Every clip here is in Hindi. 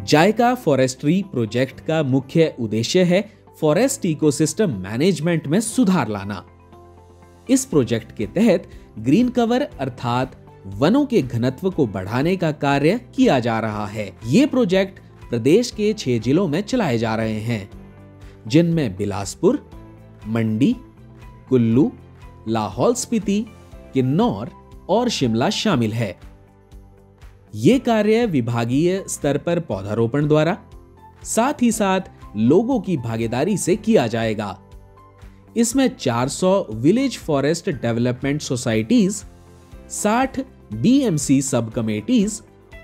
जायका फॉरेस्ट्री प्रोजेक्ट का मुख्य उद्देश्य है फॉरेस्ट इकोसिस्टम मैनेजमेंट में सुधार लाना। इस प्रोजेक्ट के तहत ग्रीन कवर अर्थात वनों के घनत्व को बढ़ाने का कार्य किया जा रहा है। ये प्रोजेक्ट प्रदेश के 6 जिलों में चलाए जा रहे हैं, जिनमें बिलासपुर, मंडी, कुल्लू, लाहौल स्पीति, किन्नौर और शिमला शामिल है। ये कार्य विभागीय स्तर पर पौधारोपण द्वारा साथ ही साथ लोगों की भागीदारी से किया जाएगा। इसमें 400 village forest development societies, 60 BMC सब कमेटीज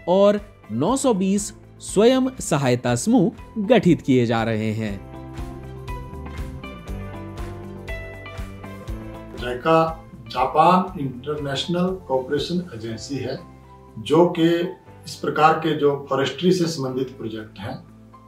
और 920 स्वयं सहायता समूह गठित किए जा रहे हैं। जायका जापान इंटरनेशनल कोऑपरेशन एजेंसी है, जो कि इस प्रकार के जो फॉरेस्ट्री से संबंधित प्रोजेक्ट हैं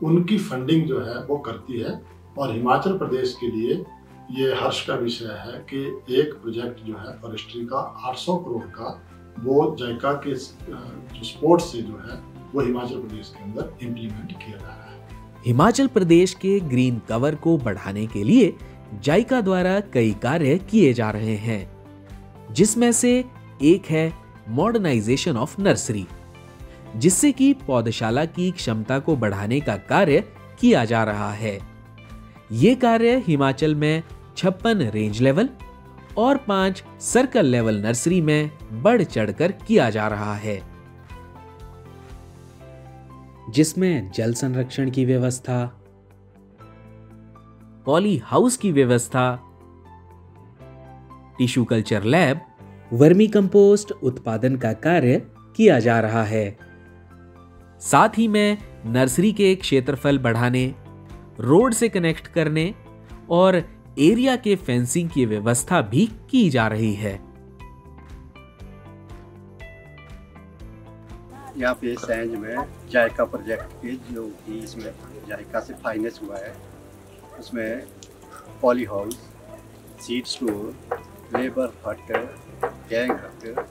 उनकी फंडिंग जो है वो करती है। और हिमाचल प्रदेश के लिए ये हर्ष का विषय है कि एक प्रोजेक्ट जो है फॉरेस्ट्री का 800 करोड़ का, वो जायका के जो सपोर्ट से जो है वो हिमाचल प्रदेश के अंदर इम्प्लीमेंट किया जा रहा है। हिमाचल प्रदेश के ग्रीन कवर को बढ़ाने के लिए जायका द्वारा कई कार्य किए जा रहे हैं, जिसमें से एक है मॉडर्नाइजेशन ऑफ नर्सरी, जिससे कि पौधशाला की क्षमता को बढ़ाने का कार्य किया जा रहा है। ये कार्य हिमाचल में 56 रेंज लेवल और 5 सर्कल लेवल नर्सरी में बढ़ चढ़कर किया जा रहा है, जिसमें जल संरक्षण की व्यवस्था, पॉली हाउस की व्यवस्था, tissue culture lab, vermi compost उत्पादन का कार्य किया जा रहा है। साथ ही में नर्सरी के क्षेत्रफल बढ़ाने, रोड से कनेक्ट करने और एरिया के फेंसिंग की व्यवस्था भी की जा रही है। यहाँ पे सैंज में जायका प्रोजेक्ट के जो कि इसमें जायका से फाइनेंस हुआ है, उसमें poly house, seed store, labour हट, गैंग हट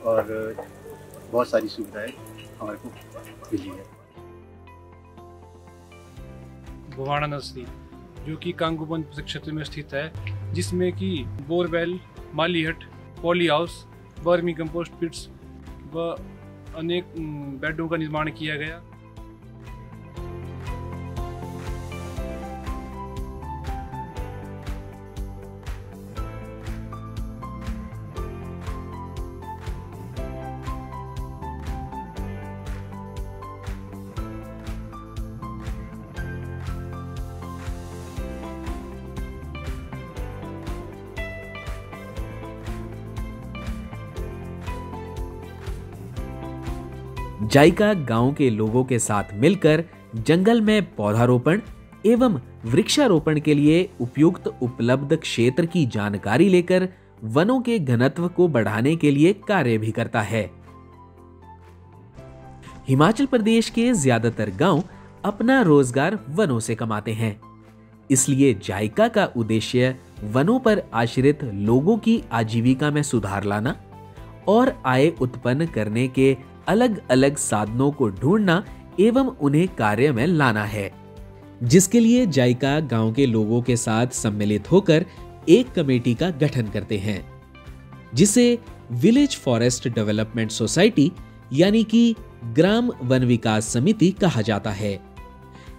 और बहुत सारी सुविधाएं हमारे को मिली है। भवाना नर्सरी जो कि कांगूबंद क्षेत्र में स्थित है, जिसमें कि बोरवेल, माली हट, पॉली हाउस, वर्मी कंपोस्ट पिट्स व अनेक बेडों का निर्माण किया गया। जायका गांव के लोगों के साथ मिलकर जंगल में पौधारोपण एवं वृक्षारोपण के लिए उपयुक्त उपलब्ध क्षेत्र की जानकारी लेकर वनों के घनत्व को बढ़ाने के लिए कार्य भी करता है। हिमाचल प्रदेश के ज्यादातर गांव अपना रोजगार वनों से कमाते हैं, इसलिए जायका का उद्देश्य वनों पर आश्रित लोगों की आजीविका में सुधार लाना और आय उत्पन्न करने के अलग अलग साधनों को ढूंढना एवं उन्हें कार्य में लाना है, जिसके लिए जायका गांव के लोगों के साथ सम्मिलित होकर एक कमेटी का गठन करते हैं, जिसे विलेज फॉरेस्ट डेवलपमेंट सोसाइटी यानी कि ग्राम वन विकास समिति कहा जाता है।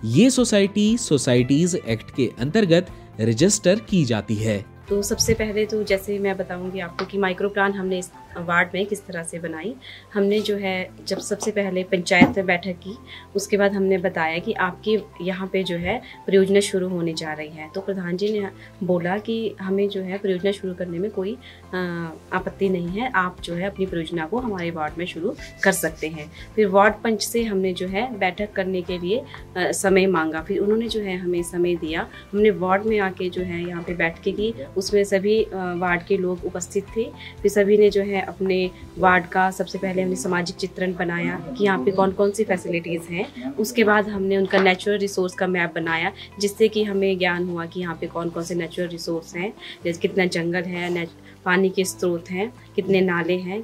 ये सोसाइटी सोसाइटीज एक्ट के अंतर्गत रजिस्टर की जाती है। तो सबसे पहले तो जैसे मैं बताऊंगी आपको कि माइक्रो प्लान हमने इस वार्ड में किस तरह से बनाई। हमने जो है जब सबसे पहले पंचायत में बैठक की, उसके बाद हमने बताया कि आपके यहाँ पे जो है परियोजना शुरू होने जा रही है। तो प्रधान जी ने बोला कि हमें जो है परियोजना शुरू करने में कोई आपत्ति नहीं है, आप जो है अपनी परियोजना को हमारे वार्ड में शुरू कर सकते हैं। फिर वार्ड पंच से हमने जो है बैठक करने के लिए समय मांगा, फिर उन्होंने जो है हमें समय दिया। हमने वार्ड में आके जो है यहाँ पे बैठकें की, उसमें सभी वार्ड के लोग उपस्थित थे। फिर सभी ने जो है अपने वार्ड का सबसे पहले हमने सामाजिक चित्रण बनाया कि यहाँ पे कौन कौन सी फैसिलिटीज़ हैं। उसके बाद हमने उनका नेचुरल रिसोर्स का मैप बनाया, जिससे कि हमें ज्ञान हुआ कि यहाँ पे कौन कौन से नेचुरल रिसोर्स हैं, जैसे कितना जंगल है, पानी के स्रोत हैं, कितने नाले हैं,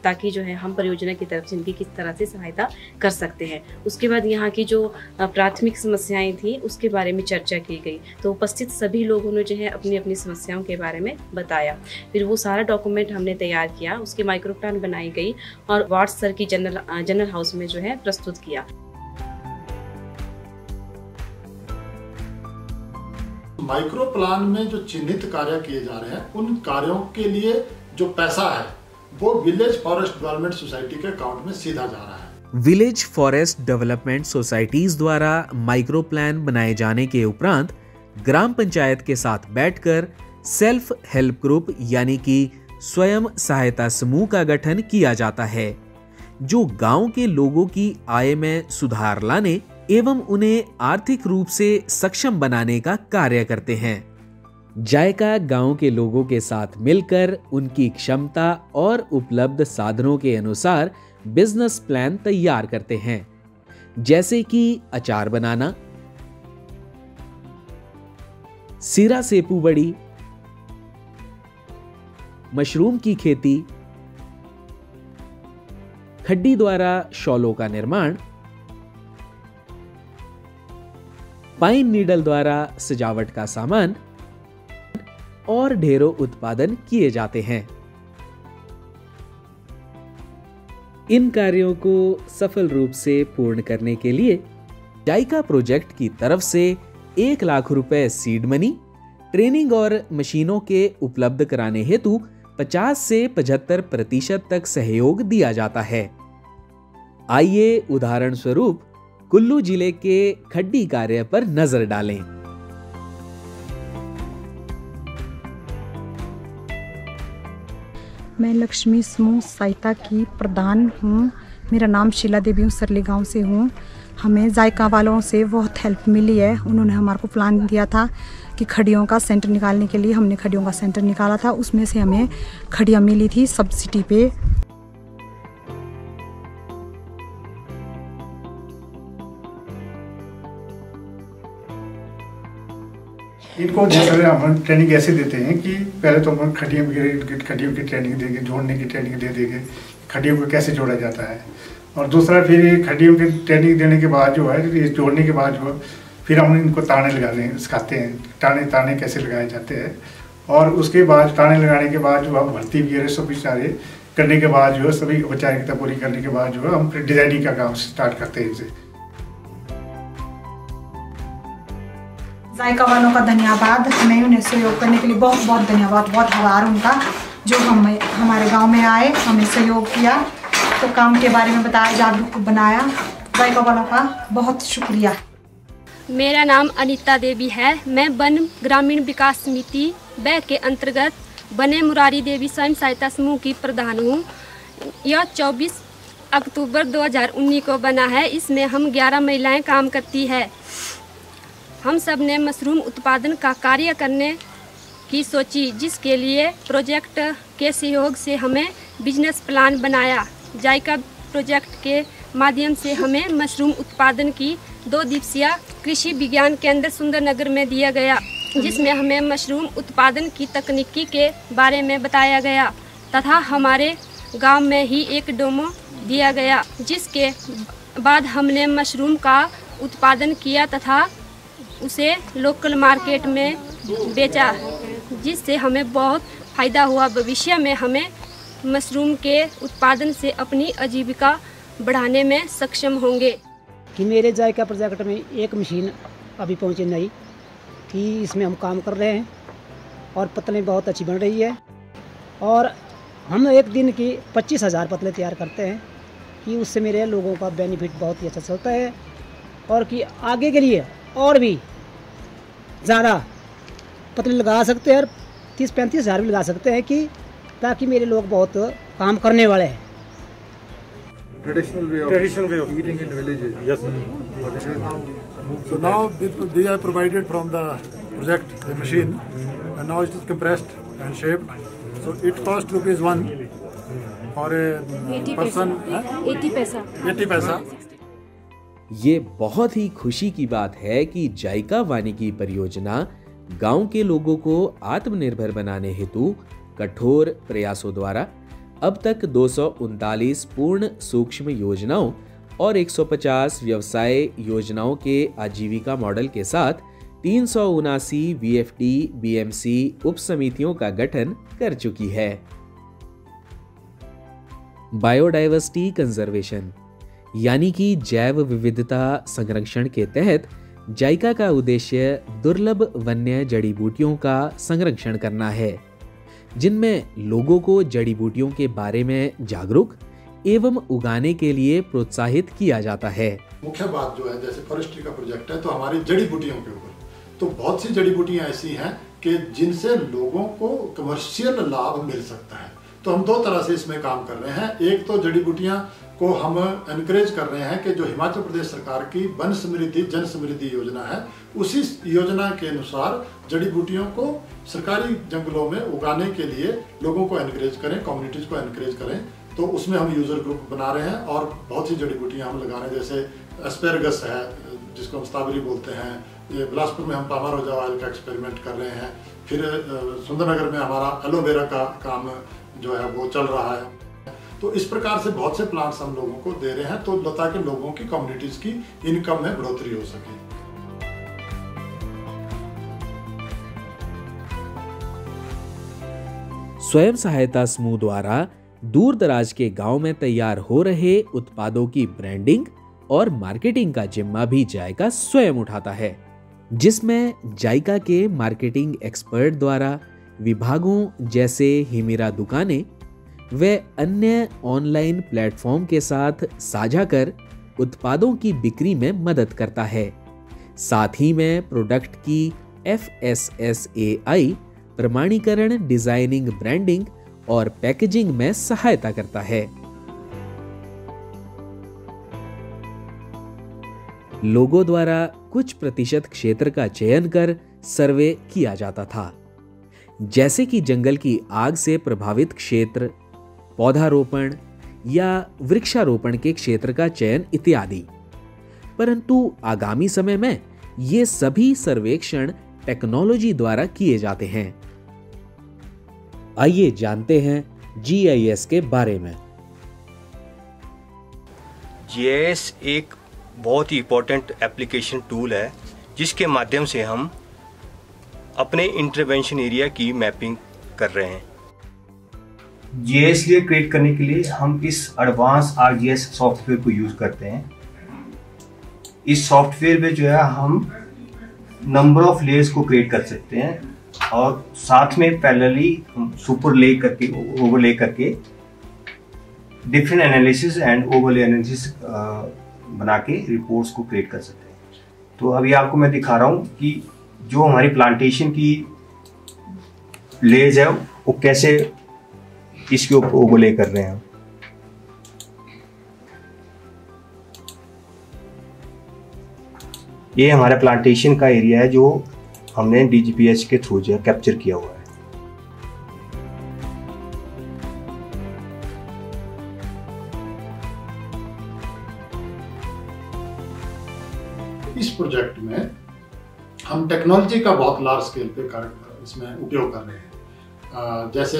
ताकि जो है हम परियोजना की तरफ से इनकी किस तरह से सहायता कर सकते हैं। उसके बाद यहाँ की जो प्राथमिक समस्याएं थी उसके बारे में चर्चा की गई, तो उपस्थित सभी लोगों ने जो है अपनी अपनी समस्याओं के बारे में बताया। फिर वो सारा डॉक्यूमेंट हमने तैयार किया, उसकी माइक्रो प्लान बनाई गई और वार्ड स्तर की जनरल हाउस में जो है प्रस्तुत किया। माइक्रो प्लान में जो चिन्हित कार्य किए जा रहे हैं उन कार्यों के लिए जो पैसा है वो विलेज फॉरेस्ट डेवलपमेंट सोसाइटी के अकाउंट में सीधा जा रहा है। विलेज फॉरेस्ट डेवलपमेंट सोसाइटीज द्वारा माइक्रो प्लान बनाए जाने के उपरांत ग्राम पंचायत के साथ बैठकर सेल्फ हेल्प ग्रुप यानी कि स्वयं सहायता समूह का गठन किया जाता है, जो गांव के लोगों की आय में सुधार लाने एवं उन्हें आर्थिक रूप से सक्षम बनाने का कार्य करते हैं। जायका गांव के लोगों के साथ मिलकर उनकी क्षमता और उपलब्ध साधनों के अनुसार बिजनेस प्लान तैयार करते हैं, जैसे कि अचार बनाना, सिरा सेपू बड़ी, मशरूम की खेती, खड्डी द्वारा शॉलों का निर्माण, पाइन नीडल द्वारा सजावट का सामान और ढेरों उत्पादन किए जाते हैं। इन कार्यों को सफल रूप से पूर्ण करने के लिए जायका प्रोजेक्ट की तरफ से 1 लाख रुपए सीड मनी, ट्रेनिंग और मशीनों के उपलब्ध कराने हेतु 50 से 75% तक सहयोग दिया जाता है। आइए उदाहरण स्वरूप कुल्लू जिले के खड्डी कार्य पर नजर डालें। मैं लक्ष्मी समूह सहायता की प्रधान हूँ। मेरा नाम शीला देवी हूँ, सरली गांव से हूँ। हमें जायका वालों से बहुत हेल्प मिली है। उन्होंने हमारे को प्लान दिया था कि खड़ियों का सेंटर निकालने के लिए। हमने खड़ियों का सेंटर निकाला था, उसमें से हमें खड़ियाँ मिली थी सब्सिडी पे। इनको जैसे हम ट्रेनिंग ऐसे देते हैं कि पहले तो हम खड्डियों की ट्रेनिंग देंगे, जोड़ने की ट्रेनिंग दे देंगे, खड्डियों को कैसे जोड़ा जाता है। और दूसरा फिर खड्डियों की ट्रेनिंग देने के बाद जो है, जोड़ने के बाद जो फिर हम इनको ताने लगाते हैं, सिखाते हैं ताने कैसे लगाए जाते हैं। और उसके बाद ताने लगाने के बाद जो हम भर्ती वगैरह सभी सारे करने के बाद जो है, सभी औपचारिकता पूरी करने के बाद जो है हम फिर डिजाइनिंग का काम स्टार्ट करते हैं इनसे। जायका वालों का धन्यवाद, हमें उन्हें सहयोग करने के लिए बहुत बहुत धन्यवाद, बहुत आभार उनका, जो हमारे गांव में आए, हमें सहयोग किया, तो काम के बारे में बताया, जागरूक बनाया। जायका वालों का बहुत शुक्रिया। मेरा नाम अनीता देवी है। मैं वन ग्रामीण विकास समिति बै के अंतर्गत बने मुरारी देवी स्वयं सहायता समूह की प्रधान हूँ। यह 24 अक्टूबर 2019 को बना है। इसमें हम 11 महिलाएं काम करती है। हम सब ने मशरूम उत्पादन का कार्य करने की सोची, जिसके लिए प्रोजेक्ट के सहयोग से हमें बिजनेस प्लान बनाया। जायका प्रोजेक्ट के माध्यम से हमें मशरूम उत्पादन की 2 दिवसीय कृषि विज्ञान केंद्र सुंदरनगर में दिया गया, जिसमें हमें मशरूम उत्पादन की तकनीकी के बारे में बताया गया तथा हमारे गांव में ही एक डेमो दिया गया, जिसके बाद हमने मशरूम का उत्पादन किया तथा उसे लोकल मार्केट में बेचा, जिससे हमें बहुत फ़ायदा हुआ। भविष्य में हमें मशरूम के उत्पादन से अपनी आजीविका बढ़ाने में सक्षम होंगे। कि मेरे जायका प्रोजेक्ट में एक मशीन अभी पहुंची नई, कि इसमें हम काम कर रहे हैं और पतलें बहुत अच्छी बन रही है। और हम एक दिन की 25,000 पतले तैयार करते हैं, कि उससे मेरे लोगों का बेनिफिट बहुत ही अच्छा चलता है। और कि आगे के लिए और भी ज़्यादा पतले लगा सकते हैं और 30-35,000 भी लगा सकते हैं, कि ताकि मेरे लोग बहुत काम करने वाले हैं। Traditional way of eating in villages. Yes, sir. So now they are provided from the project the machine, and now it is compressed and shaped. So it costs ₹1 for a person. 80 पैसा। 80 पैसा। ये बहुत ही खुशी की बात है कि जायका वानिकी परियोजना गांव के लोगों को आत्मनिर्भर बनाने हेतु कठोर प्रयासों द्वारा अब तक 239 पूर्ण सूक्ष्म योजनाओं और 150 व्यवसाय योजनाओं के आजीविका मॉडल के साथ 379 VFD BMC उप समितियों का गठन कर चुकी है। बायोडाइवर्सिटी कंजर्वेशन यानी कि जैव विविधता संरक्षण के तहत जाइका का उद्देश्य दुर्लभ वन्य जड़ी बूटियों का संरक्षण करना है, जिनमें लोगों को जड़ी बूटियों के बारे में जागरूक एवं उगाने के लिए प्रोत्साहित किया जाता है। मुख्य बात जो है, जैसे फॉरेस्ट्री का प्रोजेक्ट है तो हमारी जड़ी बूटियों के ऊपर तो बहुत सी जड़ी बूटियां ऐसी हैं कि जिनसे लोगों को कमर्शियल लाभ मिल सकता है। तो हम दो तरह से इसमें काम कर रहे हैं। एक तो जड़ी बूटियां को हम एनकरेज कर रहे हैं कि जो हिमाचल प्रदेश सरकार की वन समृद्धि जन समृद्धि योजना है, उसी योजना के अनुसार जड़ी बूटियों को सरकारी जंगलों में उगाने के लिए लोगों को एनकरेज करें, कम्युनिटीज को एनकरेज करें। तो उसमें हम यूजर ग्रुप बना रहे हैं और बहुत सी जड़ी बूटियां हम लगा रहे हैं, जैसे एस्पेरगस है जिसको हम स्ट्रॉबेरी बोलते हैं। ये बिलासपुर में हम पामारोजा ऑयल का एक्सपेरिमेंट कर रहे हैं। फिर सुंदरनगर में हमारा एलोवेरा का काम जो है वो चल रहा है। तो इस प्रकार से बहुत से प्लांट्स हम लोगों को दे रहे हैं तो ताकि लोगों की कम्युनिटीज की इनकम में बढ़ोतरी हो सके। स्वयं सहायता समूह द्वारा दूर दराज के गांव में तैयार हो रहे उत्पादों की ब्रांडिंग और मार्केटिंग का जिम्मा भी जाइका स्वयं उठाता है, जिसमें जाइका के मार्केटिंग एक्सपर्ट द्वारा विभागों जैसे हिमिरा दुकानें व अन्य ऑनलाइन प्लेटफॉर्म के साथ साझा कर उत्पादों की बिक्री में मदद करता है। साथ ही में प्रोडक्ट की FSSAI प्रमाणीकरण, डिजाइनिंग, ब्रांडिंग और पैकेजिंग में सहायता करता है। लोगों द्वारा कुछ प्रतिशत क्षेत्र का चयन कर सर्वे किया जाता था, जैसे कि जंगल की आग से प्रभावित क्षेत्र, पौधारोपण या वृक्षारोपण के क्षेत्र का चयन इत्यादि। परंतु आगामी समय में ये सभी सर्वेक्षण टेक्नोलॉजी द्वारा किए जाते हैं। आइए जानते हैं GIS के बारे में। GIS एक बहुत ही इम्पोर्टेंट एप्लीकेशन टूल है जिसके माध्यम से हम अपने इंटरवेंशन एरिया की मैपिंग कर रहे हैं। GIS क्रिएट करने के लिए हम इस एडवांस ArcGIS सॉफ्टवेयर को यूज करते हैं। इस सॉफ्टवेयर में जो है हम नंबर ऑफ लेयर्स को क्रिएट कर सकते हैं और साथ में पैरेलली हम सुपरले करके ओवरले करके different analysis and overlay analysis बना के रिपोर्ट्स को क्रिएट कर सकते हैं। तो अभी आपको मैं दिखा रहा हूँ कि जो हमारी प्लांटेशन की लेयर्स है वो कैसे इसके ऊपर ओवरले कर रहे हैं। ये हमारा प्लांटेशन का एरिया है जो हमने DGPH के थ्रू जो है कैप्चर किया हुआ है। इस प्रोजेक्ट में हम टेक्नोलॉजी का बहुत लार्ज स्केल पे इसमें उपयोग कर रहे हैं। जैसे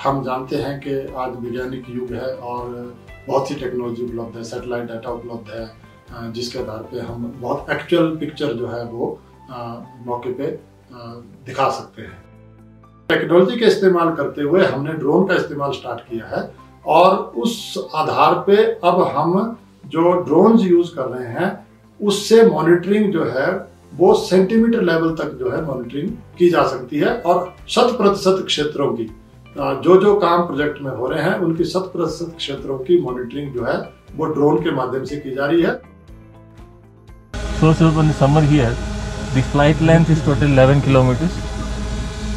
हम जानते हैं कि आज वैज्ञानिक युग है और बहुत सी टेक्नोलॉजी उपलब्ध है, सैटेलाइट डाटा उपलब्ध है, जिसके आधार पे हम बहुत एक्चुअल पिक्चर जो है वो मौके पे दिखा सकते हैं। टेक्नोलॉजी का इस्तेमाल करते हुए हमने ड्रोन का इस्तेमाल स्टार्ट किया है और उस आधार पे अब हम जो ड्रोन्स यूज कर रहे हैं उससे मॉनिटरिंग जो है वो सेंटीमीटर लेवल तक जो है मॉनिटरिंग की जा सकती है और 100% क्षेत्रों की जो काम प्रोजेक्ट में हो रहे हैं उनकी 100% क्षेत्रों की मॉनिटरिंग जो है वो ड्रोन के माध्यम से की जा रही है। So in the summer here, the flight length is total 11 kilometers.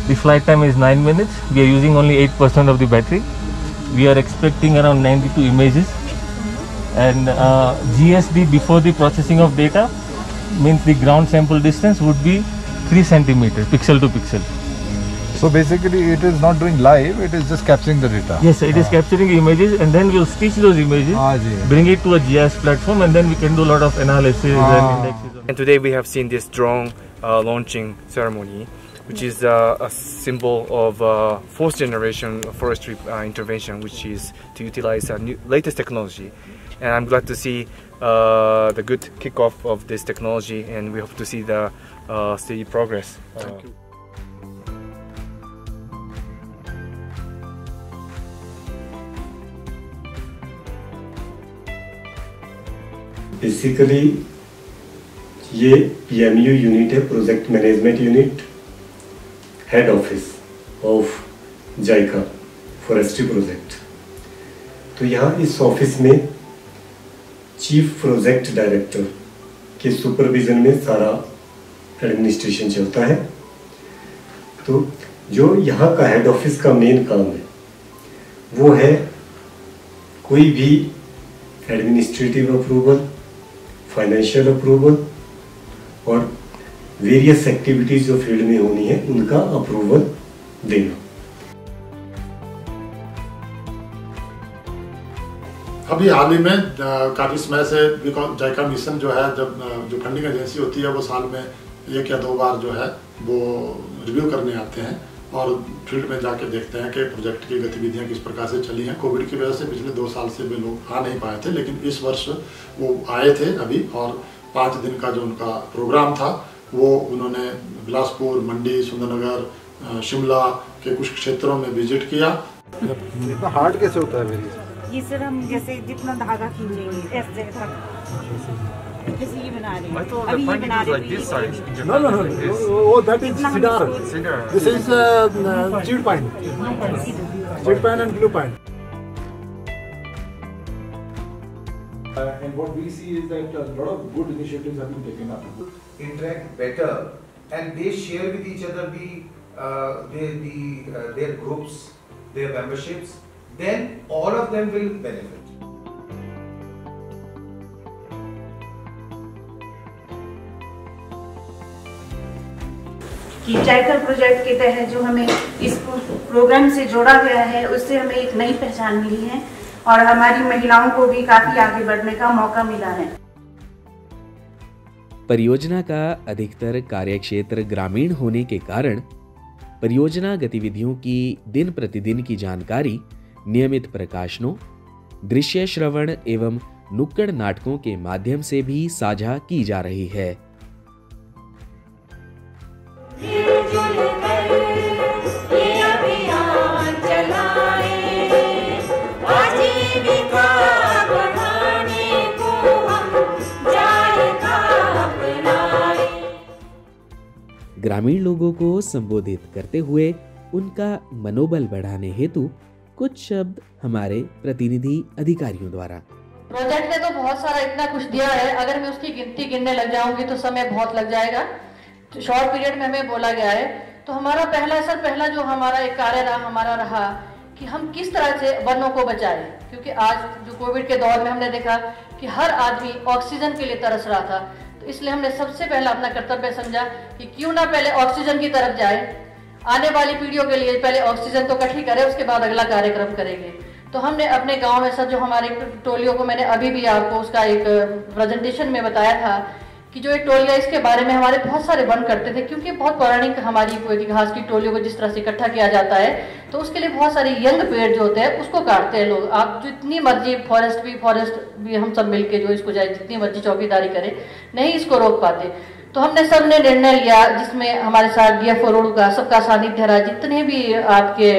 The flight time is 9 minutes. We are using only 8% of the battery. We are expecting around 92 images. And GSD before the processing of data means the ground sample distance would be 3 centimeters, pixel to pixel. So basically it is not doing live, it is just capturing the data. Yes, it is capturing images and then we will stitch those images, bring it to a GIS platform and then we can do a lot of analysis and indexes. And today we have seen this drone launching ceremony which is a symbol of fourth generation forestry intervention, which is to utilize latest technology. And I'm glad to see the good kickoff of this technology, and we hope to see the steady progress. Thank you. Basically ये PMU यूनिट है, project management unit, head office of JICA forestry project. तो यहाँ इस ऑफिस में चीफ प्रोजेक्ट डायरेक्टर के सुपरविजन में सारा एडमिनिस्ट्रेशन चलता है। तो जो यहाँ का हेड ऑफिस का मेन काम है वो है कोई भी एडमिनिस्ट्रेटिव अप्रूवल, फाइनेंशियल अप्रूवल और वेरियस एक्टिविटीज जो फील्ड में होनी है उनका अप्रूवल देना। अभी हाल ही में काफ़ी समय से जायका मिशन जो है, जब जो फंडिंग एजेंसी होती है वो साल में 1 या 2 बार जो है वो रिव्यू करने आते हैं और फील्ड में जाके देखते हैं कि प्रोजेक्ट की गतिविधियां किस प्रकार से चली हैं। कोविड की वजह से पिछले 2 साल से वे लोग आ नहीं पाए थे, लेकिन इस वर्ष वो आए थे अभी, और 5 दिन का जो उनका प्रोग्राम था वो उन्होंने बिलासपुर, मंडी, सुंदरनगर, शिमला के कुछ क्षेत्रों में विजिट किया। इतना हार्ड कैसे होता है मेरी? ये सर हम जैसे जितना धागा खींचेंगे इस जगह तक, जैसे ये बना रहे हैं, अभी ये बना रहे हैं। No, that is cedar. This is jute pine. Jute pine and blue pine. And what we see is that a lot of good initiatives have been taken up. Interact better, and they share with each other their groups, their memberships. Then all of them will benefit. कि जायका प्रोजेक्ट के तहत जो हमें इस प्रोग्राम से जोड़ा गया है उससे हमें एक नई पहचान मिली है और हमारी महिलाओं को भी काफी आगे बढ़ने का मौका मिला है। परियोजना का अधिकतर कार्यक्षेत्र ग्रामीण होने के कारण परियोजना गतिविधियों की दिन प्रतिदिन की जानकारी नियमित प्रकाशनों, दृश्य श्रवण एवं नुक्कड़ नाटकों के माध्यम से भी साझा की जा रही है। ग्रामीण लोगों को संबोधित करते हुए उनका मनोबल बढ़ाने हेतु कुछ शब्द हमारे प्रतिनिधि अधिकारियों द्वारा। प्रोजेक्ट ने तो बहुत सारा इतना कुछ दिया है, अगर मैं उसकी गिनती गिनने लग जाऊंगी तो समय बहुत लग जाएगा। तो शॉर्ट पीरियड में हमें बोला गया है, तो हमारा पहला जो हमारा एक कार्य रहा कि हम किस तरह से वनों को बचाएं, क्योंकि आज जो कोविड के दौर में हमने देखा कि हर आदमी ऑक्सीजन के लिए तरस रहा था। तो इसलिए हमने सबसे पहला अपना कर्तव्य समझा कि क्यों ना पहले ऑक्सीजन की तरफ जाए, आने वाली पीढ़ियों के लिए पहले ऑक्सीजन तो इकट्ठी करें, उसके बाद अगला कार्यक्रम करेंगे। तो हमने अपने गांव में सर जो हमारे टोलियों को, मैंने अभी भी आपको उसका एक प्रेजेंटेशन में बताया था कि जो एक टोलिया, इसके बारे में हमारे बहुत सारे वन करते थे, क्योंकि बहुत पौराणिक हमारी घास की टोलियों को जिस तरह से इकट्ठा किया जाता है तो उसके लिए बहुत सारे यंग पेड़ जो होते हैं उसको काटते हैं लोग। आप जितनी मर्जी फॉरेस्ट भी हम सब मिलके जो इसको जाए जितनी मर्जी चौकीदारी करें, नहीं इसको रोक पाते। तो हमने सबने निर्णय लिया, जिसमें हमारे साथ DFO रोड का सबका सानिध्य रहा, जितने भी आपके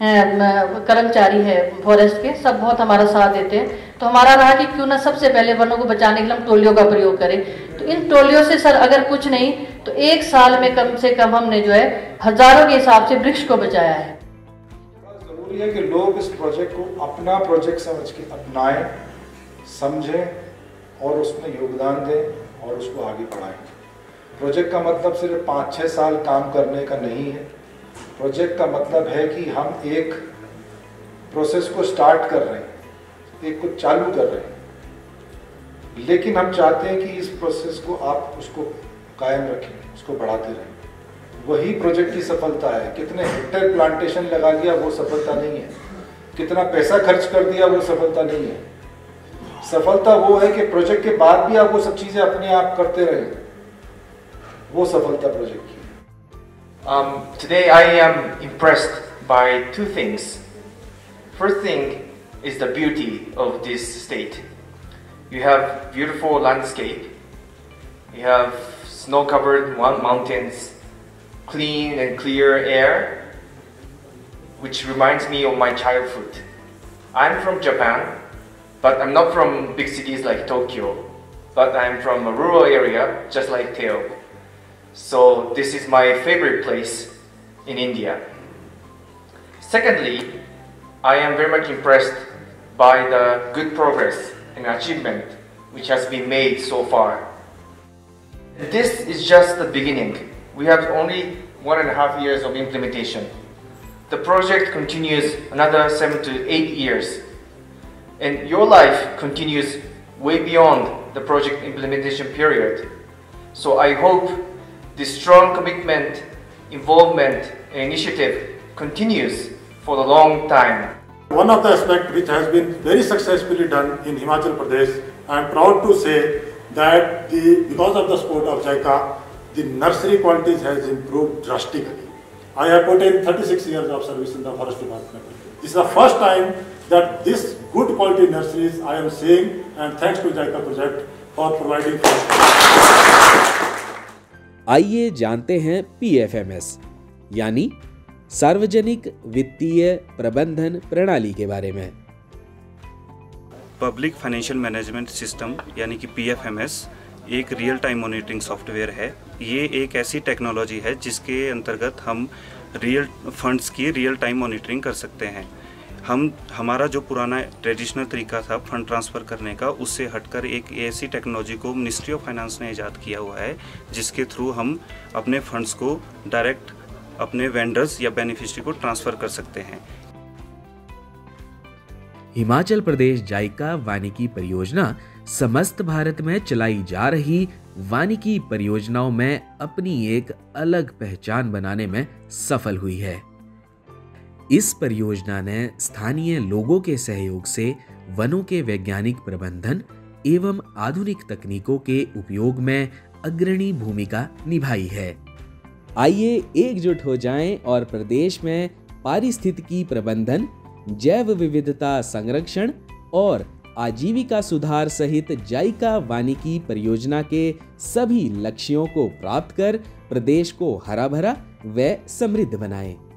कर्मचारी है फॉरेस्ट के, सब बहुत हमारा साथ देते हैं। तो हमारा रहा कि क्यों ना सबसे पहले वनों को बचाने के लिए हम टोलियों का प्रयोग करें। तो इन टोलियों से सर अगर कुछ नहीं तो 1 साल में कम से कम हमने जो है हजारों के हिसाब से वृक्ष को बचाया है। जरूरी है कि लोग इस प्रोजेक्ट को अपना प्रोजेक्ट समझ के अपनाएं, समझें और उसमें योगदान दें और उसको आगे बढ़ाएं। प्रोजेक्ट का मतलब सिर्फ 5-6 साल काम करने का नहीं है। प्रोजेक्ट का मतलब है कि हम एक प्रोसेस को स्टार्ट कर रहे हैं, एक को चालू कर रहे हैं, लेकिन हम चाहते हैं कि इस प्रोसेस को आप उसको कायम रखें, उसको बढ़ाते रहें। वही प्रोजेक्ट की सफलता है। कितने हेक्टेयर प्लांटेशन लगा लिया वो सफलता नहीं है, कितना पैसा खर्च कर दिया वो सफलता नहीं है। सफलता वो है कि प्रोजेक्ट के बाद भी आप वो सब चीज़ें अपने आप करते रहें, वो सफलता प्रोजेक्ट की। Today I am impressed by two things. First thing is the beauty of this state. You have beautiful landscape, you have snow-covered mountains, clean and clear air, which reminds me of my childhood. I'm from Japan, but I'm not from big cities like Tokyo, but I'm from a rural area just like Teo. So this is my favorite place in India. Secondly, I am very much impressed by the good progress and achievement which has been made so far. This is just the beginning. We have only 1.5 years of implementation. The project continues another 7 to 8 years. And your life continues way beyond the project implementation period. So I hope this strong commitment, involvement and initiative continues for a long time. One of the aspects which has been very successfully done in Himachal Pradesh, I am proud to say that because of the support of JICA, the nursery qualities has improved drastically. I have put in 36 years of service in the forest department. This is the first time that this good quality nurseries I am seeing, and thanks to JICA project for providing. आइए जानते हैं PFMS यानी सार्वजनिक वित्तीय प्रबंधन प्रणाली के बारे में। पब्लिक फाइनेंशियल मैनेजमेंट सिस्टम यानी कि PFMS एक रियल टाइम मॉनिटरिंग सॉफ्टवेयर है। ये एक ऐसी टेक्नोलॉजी है जिसके अंतर्गत हम रियल फंड्स की रियल टाइम मॉनिटरिंग कर सकते हैं। हमारा जो पुराना ट्रेडिशनल तरीका था फंड ट्रांसफ़र करने का, उससे हटकर एक ऐसी टेक्नोलॉजी को मिनिस्ट्री ऑफ फाइनेंस ने ईजाद किया हुआ है जिसके थ्रू हम अपने फंड्स को डायरेक्ट अपने वेंडर्स या बेनिफिशियरी को ट्रांसफ़र कर सकते हैं। हिमाचल प्रदेश जाइका वानिकी परियोजना समस्त भारत में चलाई जा रही वानिकी परियोजनाओं में अपनी एक अलग पहचान बनाने में सफल हुई है। इस परियोजना ने स्थानीय लोगों के सहयोग से वनों के वैज्ञानिक प्रबंधन एवं आधुनिक तकनीकों के उपयोग में अग्रणी भूमिका निभाई है। आइए एकजुट हो जाएं और प्रदेश में पारिस्थितिकी प्रबंधन, जैव विविधता संरक्षण और आजीविका सुधार सहित जाइका वानिकी परियोजना के सभी लक्ष्यों को प्राप्त कर प्रदेश को हरा भरा व समृद्ध बनाएं।